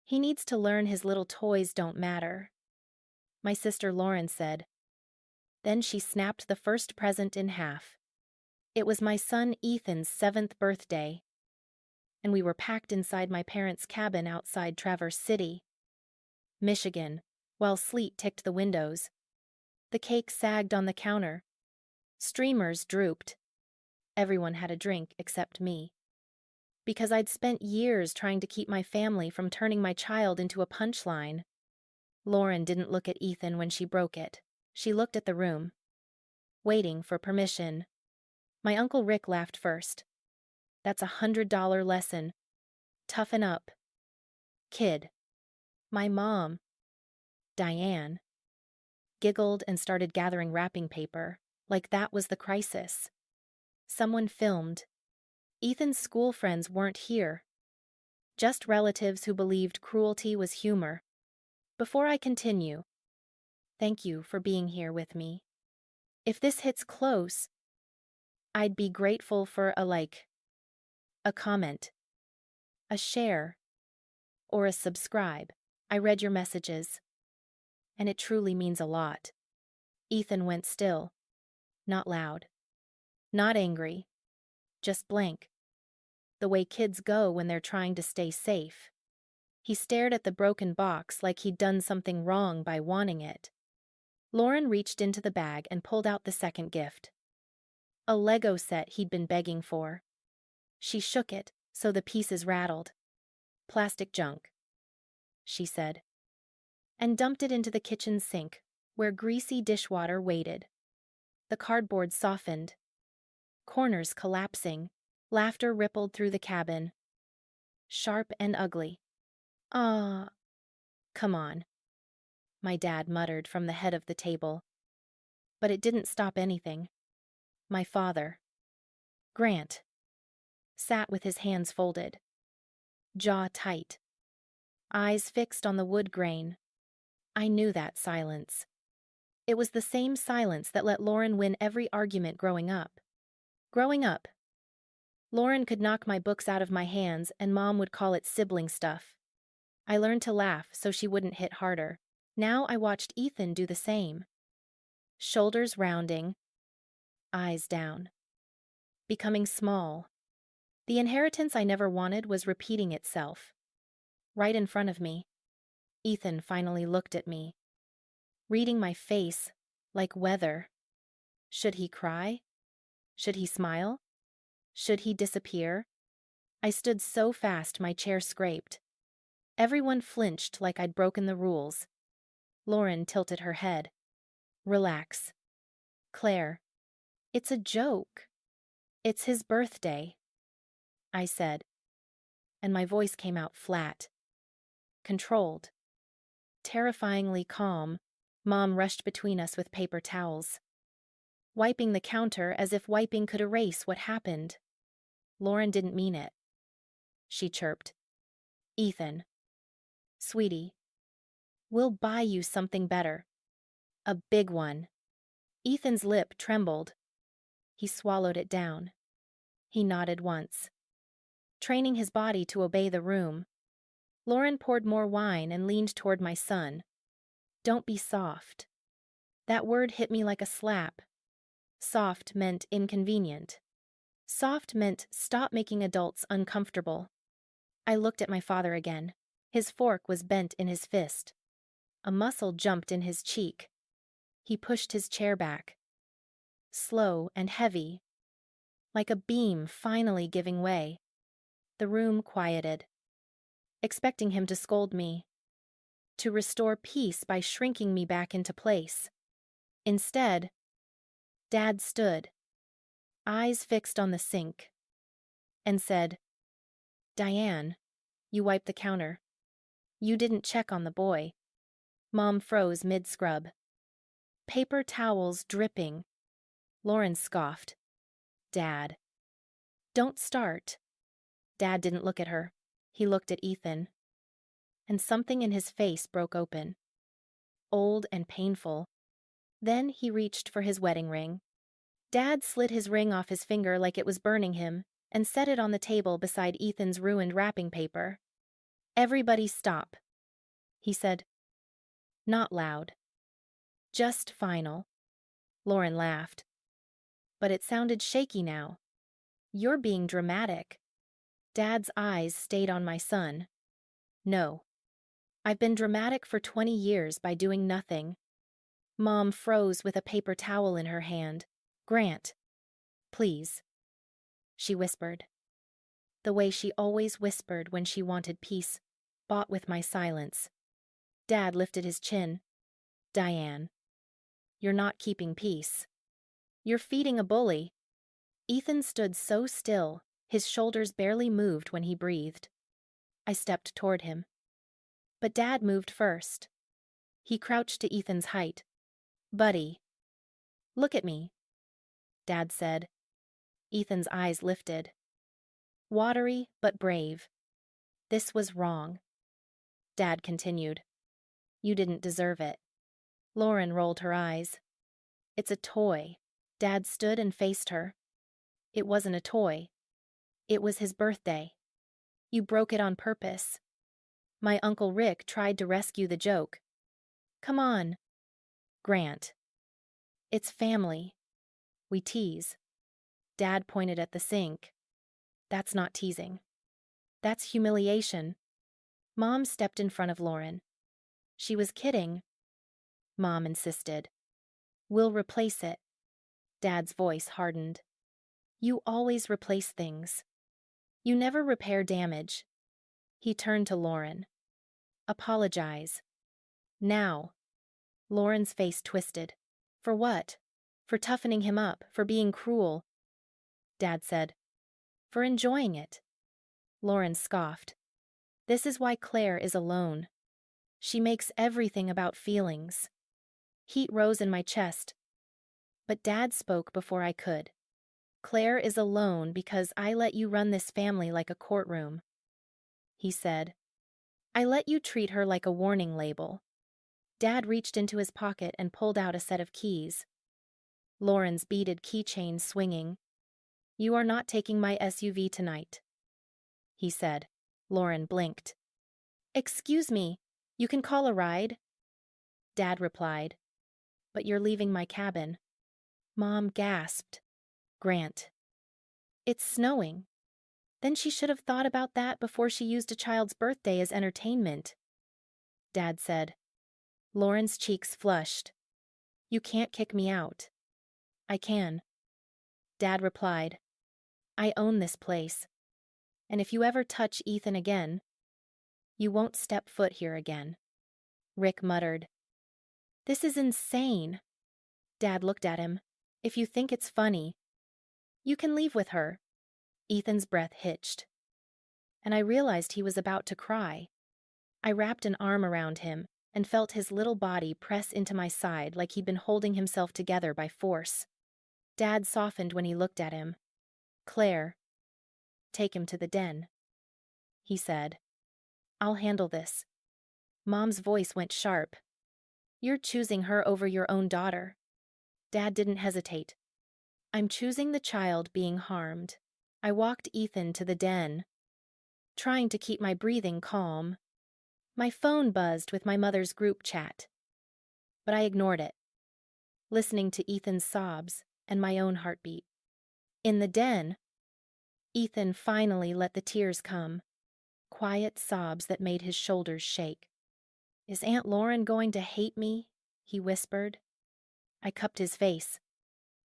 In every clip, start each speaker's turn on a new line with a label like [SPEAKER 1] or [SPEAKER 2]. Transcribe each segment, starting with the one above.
[SPEAKER 1] He needs to learn his little toys don't matter, my sister Lauren said. Then she snapped the first present in half. It was my son Ethan's 7th birthday, and we were packed inside my parents' cabin outside Traverse City, Michigan, while sleet ticked the windows. The cake sagged on the counter. Streamers drooped. Everyone had a drink except me. Because I'd spent years trying to keep my family from turning my child into a punchline. Lauren didn't look at Ethan when she broke it. She looked at the room, waiting for permission. My Uncle Rick laughed first. That's $100 lesson. Toughen up. Kid. My mom, Diane, giggled and started gathering wrapping paper, like that was the crisis. Someone filmed. Ethan's school friends weren't here. Just relatives who believed cruelty was humor. Before I continue, thank you for being here with me. If this hits close, I'd be grateful for a like, a comment, a share, or a subscribe. I read your messages, and it truly means a lot. Ethan went still, not loud, not angry, just blank. The way kids go when they're trying to stay safe. He stared at the broken box like he'd done something wrong by wanting it. Lauren reached into the bag and pulled out the second gift. A Lego set he'd been begging for. She shook it so the pieces rattled. Plastic junk, she said, and dumped it into the kitchen sink, where greasy dishwater waited. The cardboard softened, corners collapsing, laughter rippled through the cabin. Sharp and ugly. Ah, come on, my dad muttered from the head of the table. But it didn't stop anything. My father, Grant, sat with his hands folded, jaw tight, eyes fixed on the wood grain. I knew that silence. It was the same silence that let Lauren win every argument growing up. Growing up, Lauren could knock my books out of my hands and Mom would call it sibling stuff. I learned to laugh so she wouldn't hit harder. Now I watched Ethan do the same. Shoulders rounding, eyes down. Becoming small. The inheritance I never wanted was repeating itself. Right in front of me. Ethan finally looked at me, reading my face like weather. Should he cry? Should he smile? Should he disappear? I stood so fast my chair scraped. Everyone flinched like I'd broken the rules. Lauren tilted her head. Relax. Claire, it's a joke. It's his birthday, I said, and my voice came out flat. Controlled. Terrifyingly calm, Mom rushed between us with paper towels, wiping the counter as if wiping could erase what happened. Lauren didn't mean it. She chirped. Ethan. Sweetie. We'll buy you something better. A big one. Ethan's lip trembled. He swallowed it down. He nodded once, training his body to obey the room. Lauren poured more wine and leaned toward my son. Don't be soft. That word hit me like a slap. Soft meant inconvenient. Soft meant stop making adults uncomfortable. I looked at my father again. His fork was bent in his fist. A muscle jumped in his cheek. He pushed his chair back. Slow and heavy, like a beam finally giving way. The room quieted, expecting him to scold me, to restore peace by shrinking me back into place. Instead, Dad stood, eyes fixed on the sink, and said, Diane, you wiped the counter. You didn't check on the boy. Mom froze mid-scrub. Paper towels dripping. Lauren scoffed. Dad. Don't start. Dad didn't look at her. He looked at Ethan. And something in his face broke open. Old and painful. Then he reached for his wedding ring. Dad slid his ring off his finger like it was burning him and set it on the table beside Ethan's ruined wrapping paper. Everybody stop, he said. Not loud. Just final. Lauren laughed. But it sounded shaky now. You're being dramatic. Dad's eyes stayed on my son. No. I've been dramatic for 20 years by doing nothing. Mom froze with a paper towel in her hand. Grant. Please. She whispered. The way she always whispered when she wanted peace, bought with my silence. Dad lifted his chin. Diane. You're not keeping peace. You're feeding a bully. Ethan stood so still, his shoulders barely moved when he breathed. I stepped toward him. But Dad moved first. He crouched to Ethan's height. Buddy. Look at me, Dad said. Ethan's eyes lifted. Watery but brave. This was wrong. Dad continued. You didn't deserve it. Lauren rolled her eyes. It's a toy. Dad stood and faced her. It wasn't a toy. It was his birthday. You broke it on purpose. My Uncle Rick tried to rescue the joke. Come on. Grant. It's family. We tease. Dad pointed at the sink. That's not teasing. That's humiliation. Mom stepped in front of Lauren. She was kidding. Mom insisted. We'll replace it. Dad's voice hardened. You always replace things. You never repair damage. He turned to Lauren. Apologize. Now. Lauren's face twisted. For what? For toughening him up, for being cruel. Dad said. For enjoying it. Lauren scoffed. This is why Claire is alone. She makes everything about feelings. Heat rose in my chest. But Dad spoke before I could. Claire is alone because I let you run this family like a courtroom. He said. I let you treat her like a warning label. Dad reached into his pocket and pulled out a set of keys. Lauren's beaded keychain swinging. You are not taking my SUV tonight, he said. Lauren blinked. Excuse me, you can call a ride? Dad replied. But you're leaving my cabin. Mom gasped. Grant. It's snowing. Then she should have thought about that before she used a child's birthday as entertainment. Dad said. Lauren's cheeks flushed. You can't kick me out. I can. Dad replied. I own this place. And if you ever touch Ethan again, you won't step foot here again. Rick muttered. This is insane. Dad looked at him. If you think it's funny, you can leave with her. Ethan's breath hitched. And I realized he was about to cry. I wrapped an arm around him and felt his little body press into my side like he'd been holding himself together by force. Dad softened when he looked at him. Claire. Take him to the den. He said. I'll handle this. Mom's voice went sharp. You're choosing her over your own daughter. Dad didn't hesitate. I'm choosing the child being harmed. I walked Ethan to the den, trying to keep my breathing calm. My phone buzzed with my mother's group chat. But I ignored it, listening to Ethan's sobs and my own heartbeat. In the den, Ethan finally let the tears come, quiet sobs that made his shoulders shake. Is Aunt Lauren going to hate me? He whispered. I cupped his face.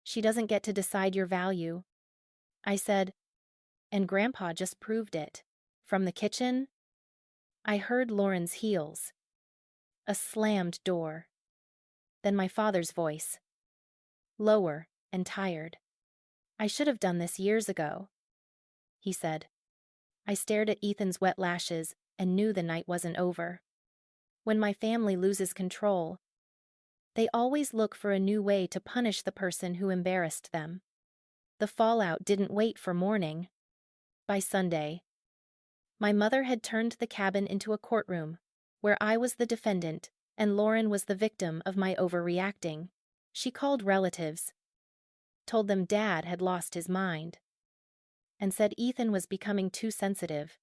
[SPEAKER 1] She doesn't get to decide your value. I said, and Grandpa just proved it. From the kitchen, I heard Lauren's heels. A slammed door. Then my father's voice. Lower and tired. I should have done this years ago, he said. I stared at Ethan's wet lashes and knew the night wasn't over. When my family loses control, they always look for a new way to punish the person who embarrassed them. The fallout didn't wait for morning. By Sunday, my mother had turned the cabin into a courtroom, where I was the defendant and Lauren was the victim of my overreacting. She called relatives, told them Dad had lost his mind, and said Ethan was becoming too sensitive.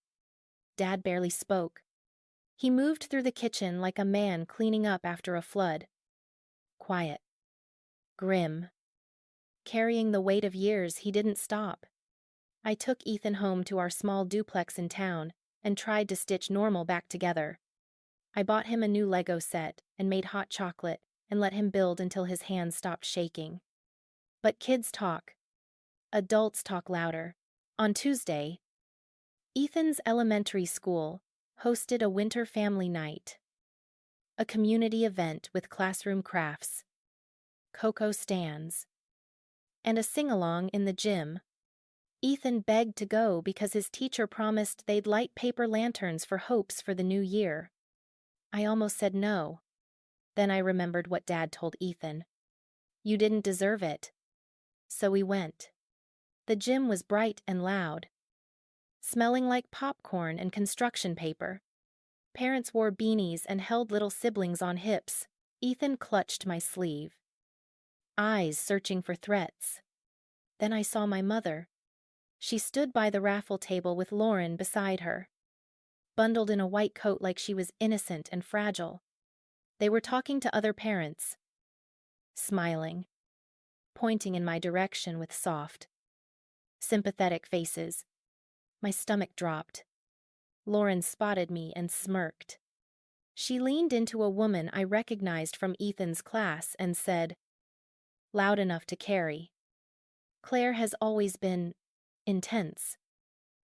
[SPEAKER 1] Dad barely spoke, He moved through the kitchen like a man cleaning up after a flood. Quiet. Grim. Carrying the weight of years, he didn't stop. I took Ethan home to our small duplex in town and tried to stitch normal back together. I bought him a new Lego set and made hot chocolate and let him build until his hands stopped shaking. But kids talk. Adults talk louder. On Tuesday, Ethan's elementary school hosted a winter family night, a community event with classroom crafts, cocoa stands, and a sing-along in the gym. Ethan begged to go because his teacher promised they'd light paper lanterns for hopes for the new year. I almost said no. Then I remembered what Dad told Ethan. You didn't deserve it. So we went. The gym was bright and loud, smelling like popcorn and construction paper. Parents wore beanies and held little siblings on hips. Ethan clutched my sleeve, eyes searching for threats. Then I saw my mother. She stood by the raffle table with Lauren beside her, bundled in a white coat like she was innocent and fragile. They were talking to other parents, smiling, pointing in my direction with soft, sympathetic faces. My stomach dropped. Lauren spotted me and smirked. She leaned into a woman I recognized from Ethan's class and said, loud enough to carry. Claire has always been intense.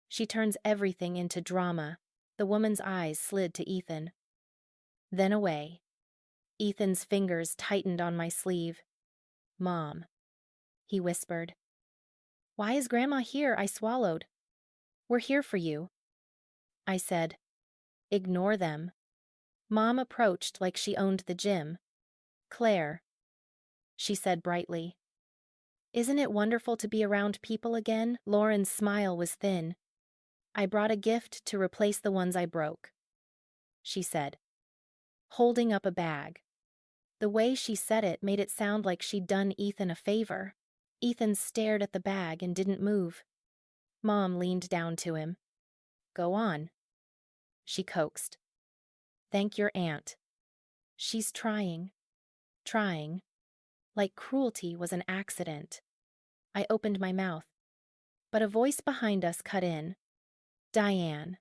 [SPEAKER 1] She turns everything into drama. The woman's eyes slid to Ethan. Then away. Ethan's fingers tightened on my sleeve. Mom, he whispered. Why is Grandma here? I swallowed. We're here for you. I said, ignore them. Mom approached like she owned the gym. Claire, she said brightly. Isn't it wonderful to be around people again? Lauren's smile was thin. I brought a gift to replace the ones I broke, she said, holding up a bag. The way she said it made it sound like she'd done Ethan a favor. Ethan stared at the bag and didn't move. Mom leaned down to him. Go on, she coaxed. Thank your aunt. She's trying, like cruelty was an accident. I opened my mouth, but a voice behind us cut in. Diane.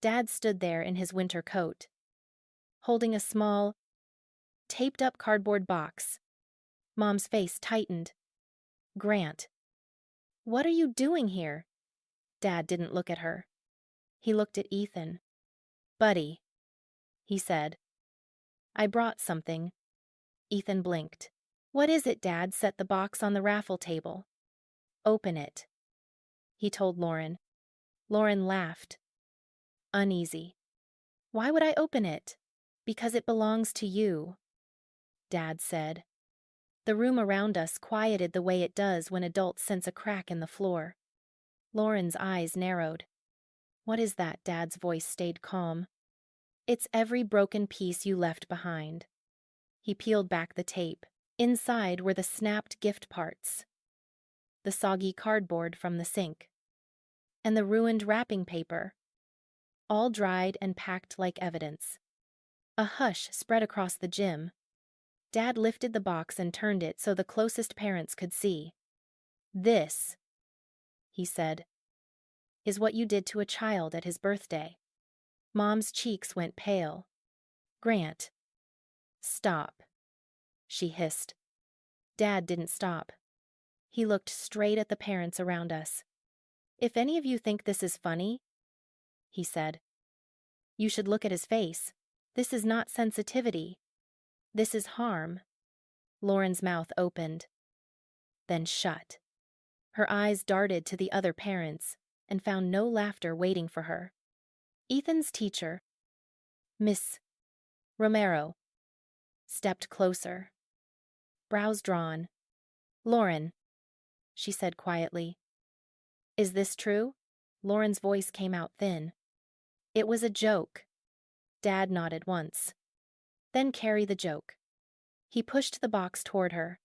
[SPEAKER 1] Dad stood there in his winter coat, holding a small, taped-up cardboard box. Mom's face tightened. Grant. What are you doing here? Dad didn't look at her. He looked at Ethan. Buddy, he said. I brought something. Ethan blinked. What is it, Dad? Set the box on the raffle table. Open it, he told Lauren. Lauren laughed. Uneasy. Why would I open it? Because it belongs to you, Dad said. The room around us quieted the way it does when adults sense a crack in the floor. Lauren's eyes narrowed. What is that? Dad's voice stayed calm. It's every broken piece you left behind. He peeled back the tape. Inside were the snapped gift parts, the soggy cardboard from the sink, and the ruined wrapping paper, all dried and packed like evidence. A hush spread across the gym. Dad lifted the box and turned it so the closest parents could see. This, he said, is what you did to a child at his birthday. Mom's cheeks went pale. Grant. Stop, she hissed. Dad didn't stop. He looked straight at the parents around us. If any of you think this is funny, he said, you should look at his face. This is not sensitivity. This is harm. Lauren's mouth opened, then shut. Her eyes darted to the other parents and found no laughter waiting for her. Ethan's teacher, Miss Romero, stepped closer, brows drawn. Lauren, she said quietly. Is this true? Lauren's voice came out thin. It was a joke. Dad nodded once. Then carry the joke. He pushed the box toward her.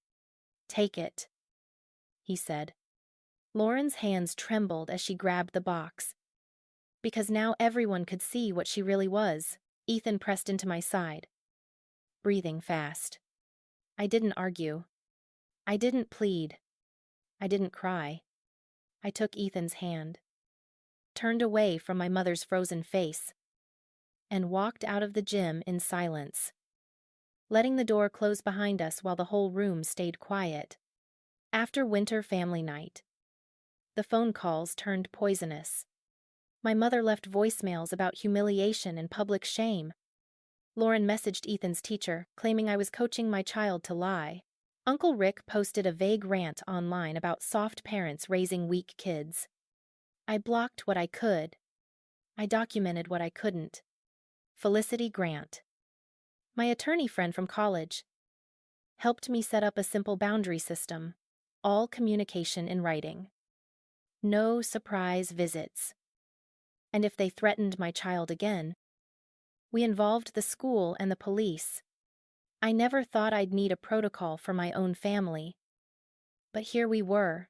[SPEAKER 1] Take it, he said. Lauren's hands trembled as she grabbed the box, because now everyone could see what she really was. Ethan pressed into my side, breathing fast. I didn't argue. I didn't plead. I didn't cry. I took Ethan's hand, turned away from my mother's frozen face, and walked out of the gym in silence, letting the door close behind us while the whole room stayed quiet. After winter family night, the phone calls turned poisonous. My mother left voicemails about humiliation and public shame. Lauren messaged Ethan's teacher, claiming I was coaching my child to lie. Uncle Rick posted a vague rant online about soft parents raising weak kids. I blocked what I could. I documented what I couldn't. Felicity Grant, my attorney friend from college, helped me set up a simple boundary system, all communication in writing. No surprise visits. And if they threatened my child again, we involved the school and the police. I never thought I'd need a protocol for my own family. But here we were.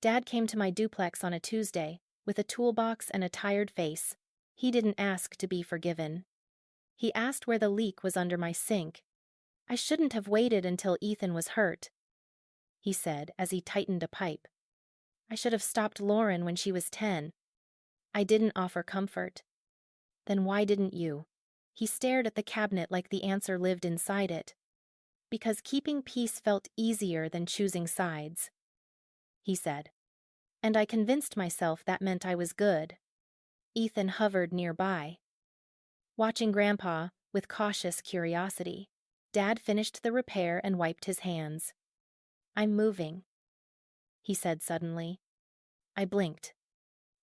[SPEAKER 1] Dad came to my duplex on a Tuesday, with a toolbox and a tired face. He didn't ask to be forgiven. He asked where the leak was under my sink. I shouldn't have waited until Ethan was hurt, he said as he tightened a pipe. I should have stopped Lauren when she was 10. I didn't offer comfort. Then why didn't you? He stared at the cabinet like the answer lived inside it. Because keeping peace felt easier than choosing sides, he said. And I convinced myself that meant I was good. Ethan hovered nearby, watching Grandpa with cautious curiosity. Dad finished the repair and wiped his hands. I'm moving, he said suddenly. I blinked.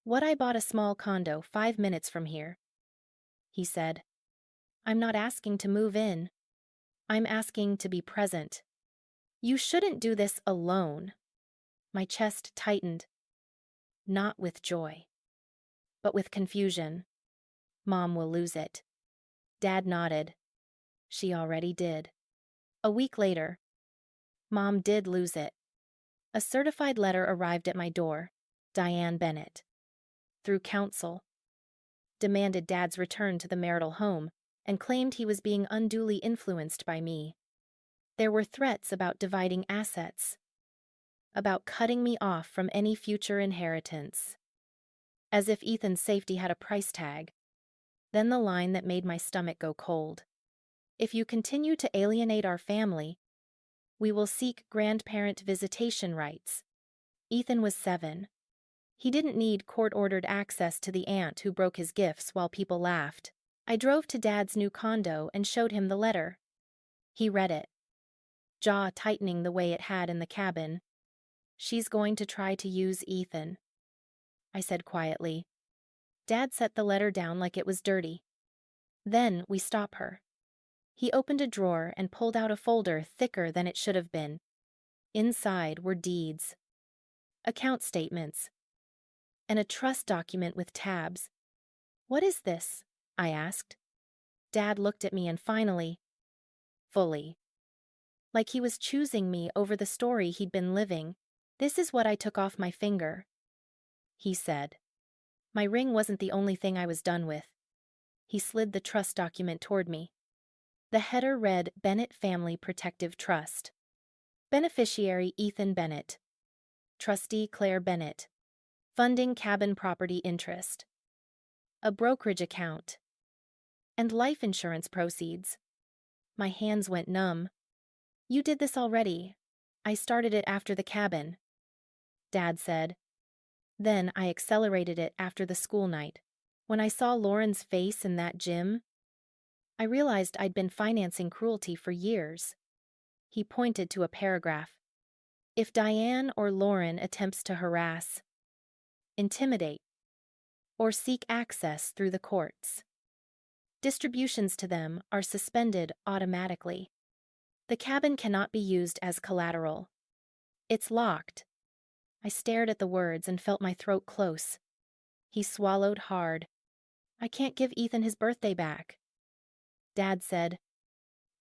[SPEAKER 1] What? I bought a small condo 5 minutes from here, he said. I'm not asking to move in. I'm asking to be present. You shouldn't do this alone. My chest tightened. Not with joy, but with confusion. Mom will lose it. Dad nodded. She already did. A week later, Mom did lose it. A certified letter arrived at my door. Diane Bennett, through counsel, demanded Dad's return to the marital home and claimed he was being unduly influenced by me. There were threats about dividing assets, about cutting me off from any future inheritance. As if Ethan's safety had a price tag. Then the line that made my stomach go cold. If you continue to alienate our family, we will seek grandparent visitation rights. Ethan was 7. He didn't need court-ordered access to the aunt who broke his gifts while people laughed. I drove to Dad's new condo and showed him the letter. He read it, jaw tightening the way it had in the cabin. She's going to try to use Ethan, I said quietly. Dad set the letter down like it was dirty. Then we stop her. He opened a drawer and pulled out a folder thicker than it should have been. Inside were deeds, account statements, and a trust document with tabs. What is this? I asked. Dad looked at me and finally, fully, like he was choosing me over the story he'd been living. This is what I took off my finger, he said. My ring wasn't the only thing I was done with. He slid the trust document toward me. The header read Bennett Family Protective Trust. Beneficiary Ethan Bennett. Trustee Claire Bennett. Funding cabin property interest. A brokerage account. And life insurance proceeds. My hands went numb. You did this already. I started it after the cabin, Dad said. Then I accelerated it after the school night. When I saw Lauren's face in that gym, I realized I'd been financing cruelty for years. He pointed to a paragraph. If Diane or Lauren attempts to harass, intimidate, or seek access through the courts, distributions to them are suspended automatically. The cabin cannot be used as collateral. It's locked. I stared at the words and felt my throat close. He swallowed hard. I can't give Ethan his birthday back, Dad said,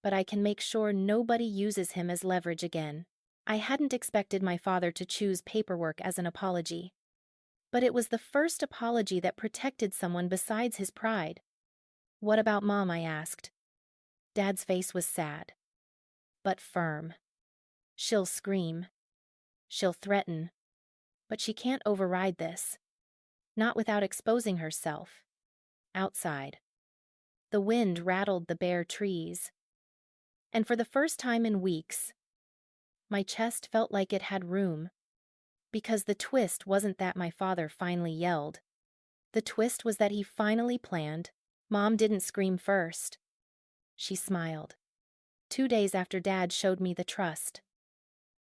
[SPEAKER 1] but I can make sure nobody uses him as leverage again. I hadn't expected my father to choose paperwork as an apology. But it was the first apology that protected someone besides his pride. "What about Mom?" I asked. Dad's face was sad, but firm. "She'll scream. She'll threaten. But she can't override this. Not without exposing herself." Outside, the wind rattled the bare trees. And for the first time in weeks, my chest felt like it had room. Because the twist wasn't that my father finally yelled. The twist was that he finally planned. Mom didn't scream first. She smiled. 2 days after Dad showed me the trust.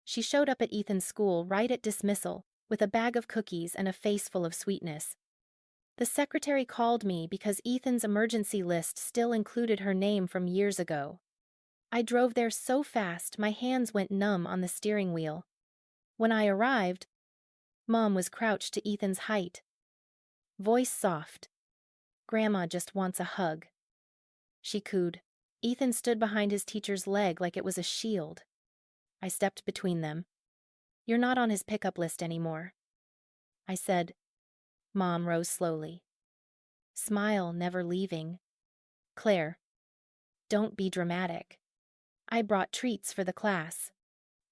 [SPEAKER 1] She showed up at Ethan's school right at dismissal, with a bag of cookies and a face full of sweetness. The secretary called me because Ethan's emergency list still included her name from years ago. I drove there so fast my hands went numb on the steering wheel. When I arrived, Mom was crouched to Ethan's height. Voice soft. "Grandma just wants a hug." She cooed. Ethan stood behind his teacher's leg like it was a shield. I stepped between them. "You're not on his pickup list anymore," I said. Mom rose slowly. Smile never leaving. "Claire, don't be dramatic. I brought treats for the class."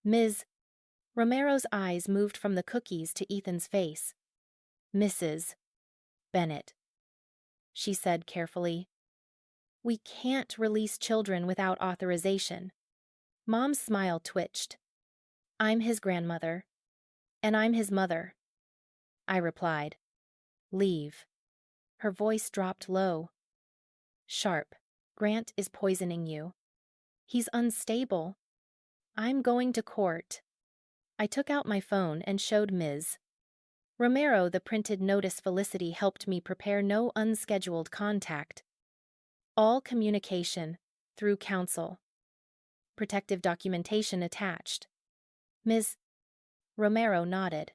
[SPEAKER 1] Ms. Romero's eyes moved from the cookies to Ethan's face. "Mrs. Bennett," she said carefully. "We can't release children without authorization." Mom's smile twitched. "I'm his grandmother, and I'm his mother," I replied. "Leave." Her voice dropped low. Sharp. "Grant is poisoning you. He's unstable. I'm going to court." I took out my phone and showed Ms. Romero the printed notice. Felicity helped me prepare. No unscheduled contact. All communication through counsel. Protective documentation attached. Ms. Romero nodded.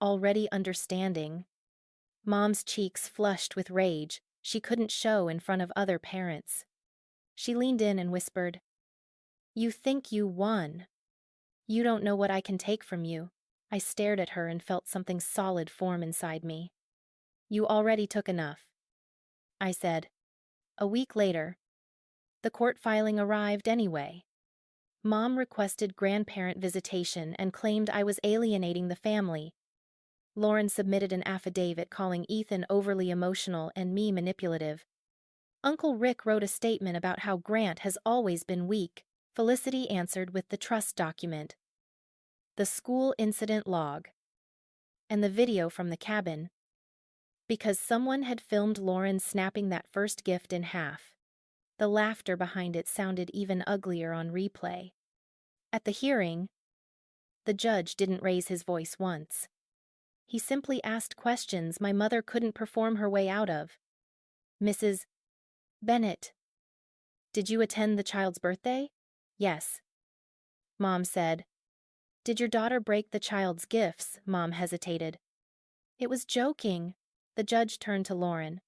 [SPEAKER 1] Already understanding. Mom's cheeks flushed with rage she couldn't show in front of other parents. She leaned in and whispered, "You think you won. You don't know what I can take from you." I stared at her and felt something solid form inside me. "You already took enough," I said. A week later, the court filing arrived anyway. Mom requested grandparent visitation and claimed I was alienating the family. Lauren submitted an affidavit calling Ethan overly emotional and me manipulative. Uncle Rick wrote a statement about how Grant has always been weak. Felicity answered with the trust document, the school incident log, and the video from the cabin. Because someone had filmed Lauren snapping that first gift in half. The laughter behind it sounded even uglier on replay. At the hearing, the judge didn't raise his voice once. He simply asked questions my mother couldn't perform her way out of. "Mrs. Bennett, did you attend the child's birthday?" "Yes," Mom said. "Did your daughter break the child's gifts?" Mom hesitated. "It was joking." The judge turned to Lauren.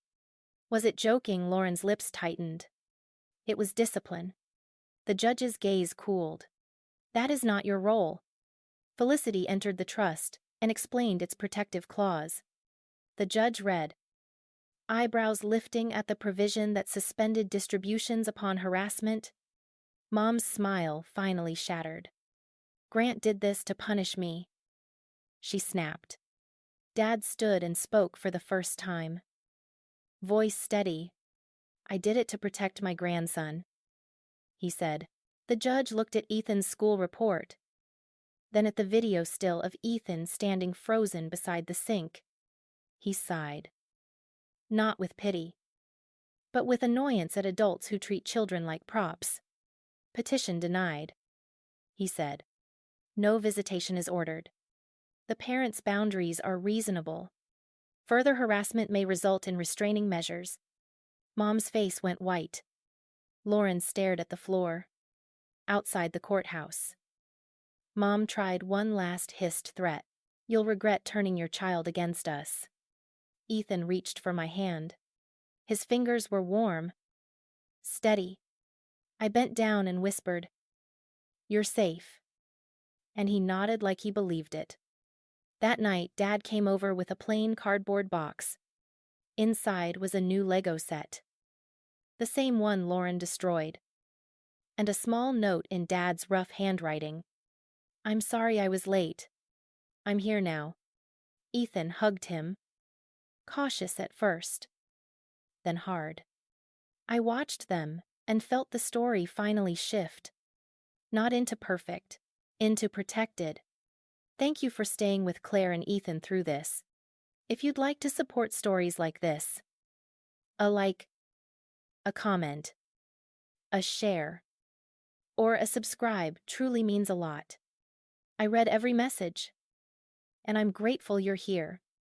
[SPEAKER 1] "Was it joking?" Lauren's lips tightened. "It was discipline." The judge's gaze cooled. "That is not your role." Felicity entered the trust and explained its protective clause. The judge read, eyebrows lifting at the provision that suspended distributions upon harassment. Mom's smile finally shattered. "Grant did this to punish me," she snapped. Dad stood and spoke for the first time. Voice steady. "I did it to protect my grandson," he said. The judge looked at Ethan's school report, then at the video still of Ethan standing frozen beside the sink. He sighed. Not with pity, but with annoyance at adults who treat children like props. "Petition denied," he said. "No visitation is ordered. The parents' boundaries are reasonable. Further harassment may result in restraining measures." Mom's face went white. Lauren stared at the floor. Outside the courthouse, Mom tried one last hissed threat. "You'll regret turning your child against us." Ethan reached for my hand. His fingers were warm, steady. I bent down and whispered, "You're safe." And he nodded like he believed it. That night, Dad came over with a plain cardboard box. Inside was a new Lego set. the same one Lauren destroyed. And a small note in Dad's rough handwriting. I'm sorry I was late. I'm here now. Ethan hugged him. Cautious at first. Then hard. I watched them and felt the story finally shift. Not into perfect, into protected. Thank you for staying with Claire and Ethan through this. If you'd like to support stories like this, a like, a comment, a share, or a subscribe truly means a lot. I read every message, and I'm grateful you're here.